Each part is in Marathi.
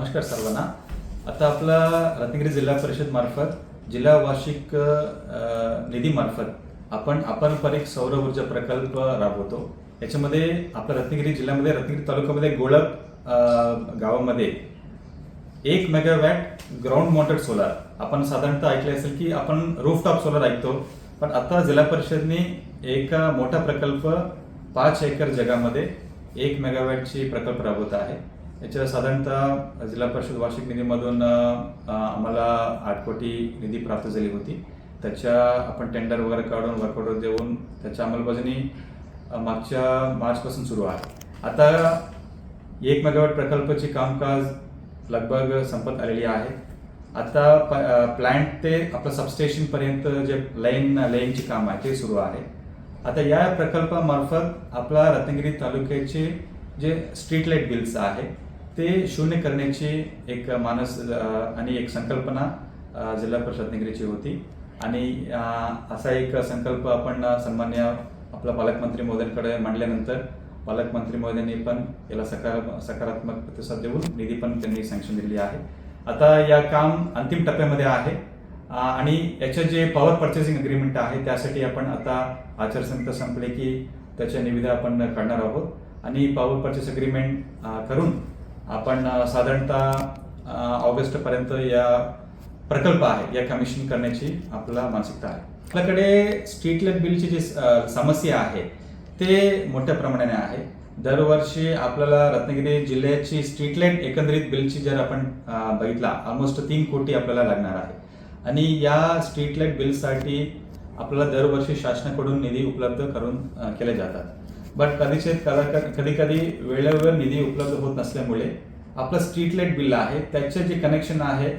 नमस्कार सर्वांना। आता आपला रत्नागिरी जिल्हा परिषद मार्फत जिल्हा वार्षिक निधी मार्फत आपण अपारंपरिक सौर ऊर्जा प्रकल्प राबवतो। याच्यामध्ये आपल्या रत्नागिरी जिल्ह्यामध्ये रत्नागिरी तालुक्यामध्ये गोळप गावामध्ये 1 मेगावॅट ग्राउंड माउंटेड सोलार आपण साधारणतः ऐकले असेल की आपण रूफटॉप सोलार ऐकतो, पण आता जिल्हा परिषदने एक मोठा प्रकल्प 5 एकर जगामध्ये 1 मेगावॅटची प्रकल्प राबवत आहे। याच्या साधारणतः जिल्हा परिषद वार्षिक निधीमधून आम्हाला 8 कोटी निधी प्राप्त झाली होती। त्याच्या आपण टेंडर वगैरे काढून वर्क ऑर्डर देऊन त्याच्या अंमलबजावणी मागच्या मार्चपासून सुरू आहे। आता 1 मेगावॅट प्रकल्पाचे कामकाज लगभग संपत आलेली आहे। आता प्लांट ते आपलं सबस्टेशनपर्यंत जे लाईनचे काम आहे ते सुरू आहे। आता या प्रकल्पामार्फत आपला रत्नागिरी तालुक्याचे जे स्ट्रीट लाईट बिल्स आहे ते शून्य करण्याची एक मानस आणि एक संकल्पना जिल्हा परिषद रत्नागिरीची होती आणि असा एक संकल्प आपण सन्मान्य आपला पालकमंत्री महोदयांकडे मांडल्यानंतर पालकमंत्री महोदयांनी पण याला सकारात्मक प्रतिसाद देऊन निधी पण त्यांनी सँक्शन दिलेली आहे। आता या काम अंतिम टप्प्यामध्ये आहे आणि याचे जे पॉवर पर्चेसिंग अग्रीमेंट आहे त्यासाठी आपण आता आचारसंहिता संपले की त्याच्या निविदा आपण काढणार आहोत आणि पॉवर पर्चेस अग्रीमेंट करून आपण साधारणतः ऑगस्टपर्यंत या प्रकल्प आहे या कमिशन करण्याची आपला मानसिकता आहे। आपल्याकडे स्ट्रीट लाईट बिलची जी समस्या आहे ते मोठ्या प्रमाणाने आहे। दरवर्षी आपल्याला रत्नागिरी जिल्ह्याची स्ट्रीट लाईट एकंदरीत बिलची जर आपण बघितला ऑलमोस्ट 3 कोटी आपल्याला लागणार आहे आणि या स्ट्रीट लाईट बिलसाठी आपल्याला दरवर्षी शासनाकडून निधी उपलब्ध करून केले जातात। बट कधी कधी वेळेवर निधी उपलब्ध होत नसल्यामुळे आपलं स्ट्रीट लाईट बिल आहे त्याचे जे कनेक्शन आहे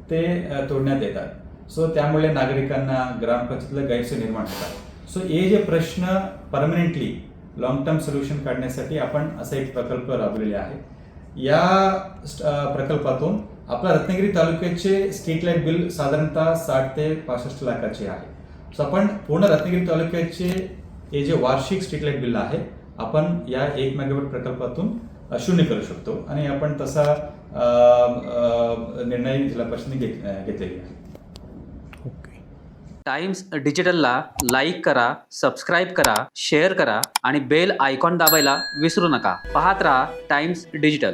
ते तोडण्यात येतात। सो त्यामुळे नागरिकांना ग्रामपंचायतीला गैरसोय निर्माण होतात। सो हे जे प्रश्न परमनंटली लॉंग टर्म सोल्युशन काढण्यासाठी आपण असा एक प्रकल्प राबवलेले आहे। या प्रकल्पातून आपल्या रत्नागिरी तालुक्याचे स्ट्रीट लाईट बिल साधारणतः 60 ते 65 लाखाचे आहे। सो आपण पूर्ण रत्नागिरी तालुक्याचे हे जे वार्षिक स्ट्रीट लाईट बिल आहे आपण या 1 मेगावॅट प्रकल्पातून शून्य करू शकतो आणि आपण तसा निर्णय जिल्हा परिषदेने घेतलेला आहे। टाइम्स डिजिटलला लाईक करा, सबस्क्राईब करा, शेअर करा आणि बेल आयकॉन दाबायला विसरू नका। पाहत रहा टाइम्स डिजिटल।